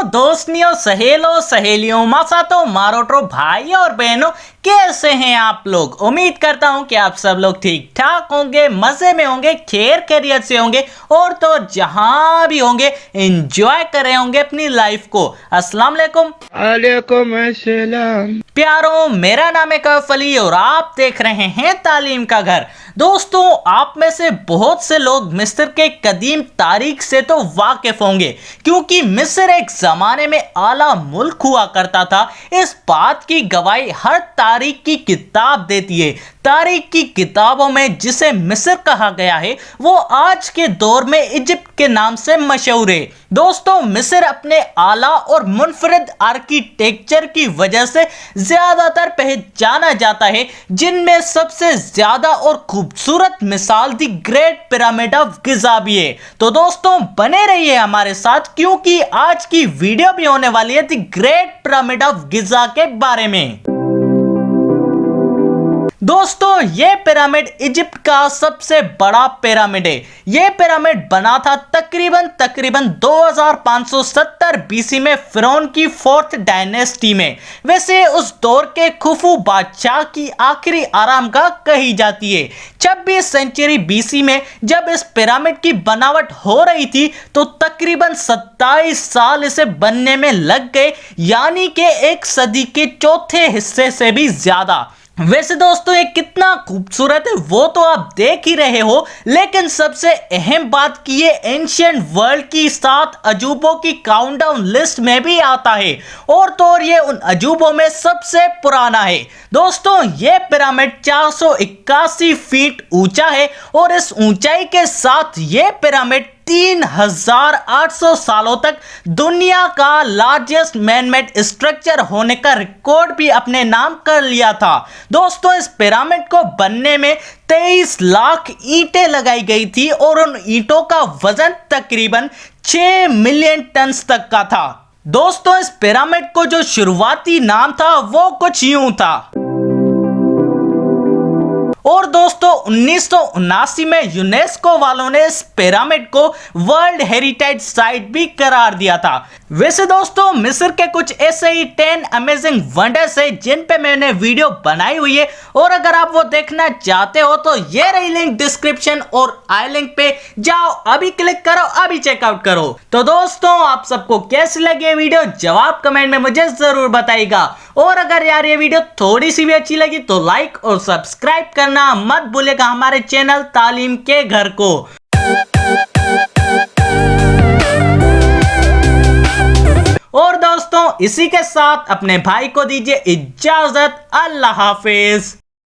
दोस्तनियों, सहेलों, सहेलियों, मासातो, मारोटो, भाई और बहनों, कैसे हैं आप लोग। उम्मीद करता हूं कि आप सब लोग ठीक ठाक होंगे, मजे में होंगे, खैर खैरियत से होंगे और तो जहां भी होंगे एंजॉय कर रहे होंगे अपनी लाइफ को। अस्सलाम वालेकुम। वालेकुम अस्सलाम। प्यारों, मेरा नाम है कैफ अली और आप देख रहे हैं तालीम का घर। दोस्तों, आप में से बहुत से लोग मिस्र के कदीम तारीख से तो वाकिफ होंगे, क्योंकि मिस्र एक जमाने में आला मुल्क हुआ करता था। इस बात की गवाही हर तारीख की किताब देती है। तारीख की किताबों में जिसे मिस्र कहा गया है वो आज के दौर में इजिप्ट के नाम से मशहूर है। दोस्तों, मिस्र अपने आला और मुनफरिद आर्किटेक्चर की वजह से ज्यादातर पहचाना जाता है, जिनमें सबसे ज्यादा और खूबसूरत मिसाल दी ग्रेट पिरामिड ऑफ गिजा भी है। तो दोस्तों, बने रहिए हमारे साथ, क्योंकि आज की वीडियो भी होने वाली है दी ग्रेट पिरामिड ऑफ गिजा के बारे में। दोस्तों, ये पिरामिड इजिप्ट का सबसे बड़ा पिरामिड है। ये पिरामिड बना था तकरीबन 2570 बीसी में फिरौन की 4th डायनेस्टी में। वैसे उस दौर के खुफू बादशाह की आखिरी आरामगाह कही जाती है। 26 सेंचुरी बीसी में जब इस पिरामिड की बनावट हो रही थी तो तकरीबन 27 साल इसे बनने में लग गए, यानी कि एक सदी के चौथे हिस्से से भी ज्यादा। वैसे दोस्तों, ये कितना खूबसूरत है वो तो आप देख ही रहे हो, लेकिन सबसे अहम बात कि ये एंशिएंट वर्ल्ड की 7 अजूबों की काउंटडाउन लिस्ट में भी आता है, और तो और ये उन अजूबों में सबसे पुराना है। दोस्तों, ये पिरामिड 481 फीट ऊंचा है और इस ऊंचाई के साथ ये पिरामिड 3800 सालों तक दुनिया का लार्जेस्ट मैनमेड स्ट्रक्चर होने का रिकॉर्ड भी अपने नाम कर लिया था। दोस्तों, इस पिरामिड को बनने में 23 लाख ईंटें लगाई गई थी और उन ईंटों का वजन तकरीबन 6 मिलियन टन तक का था। दोस्तों, इस पिरामिड को जो शुरुआती नाम था वो कुछ यूं था। और दोस्तों, 1979 में यूनेस्को वालों ने इस पिरामिड को वर्ल्ड हेरिटेज साइट भी करार दिया था। वैसे दोस्तों, मिस्र के कुछ ऐसे ही 10 अमेजिंग वंडर्स है जिन पे मैंने वीडियो बनाई हुई है, और अगर आप वो देखना चाहते हो तो ये रही लिंक डिस्क्रिप्शन और आई लिंक पे जाओ, अभी क्लिक करो, अभी चेकआउट करो। तो दोस्तों, आप सबको कैसी लगी वीडियो जवाब कमेंट में मुझे जरूर बताइएगा, और अगर यार ये वीडियो थोड़ी सी भी अच्छी लगी तो लाइक और सब्सक्राइब करना मत भूलिएगा हमारे चैनल तालीम के घर को। और दोस्तों, इसी के साथ अपने भाई को दीजिए इजाजत। अल्लाह हाफिज।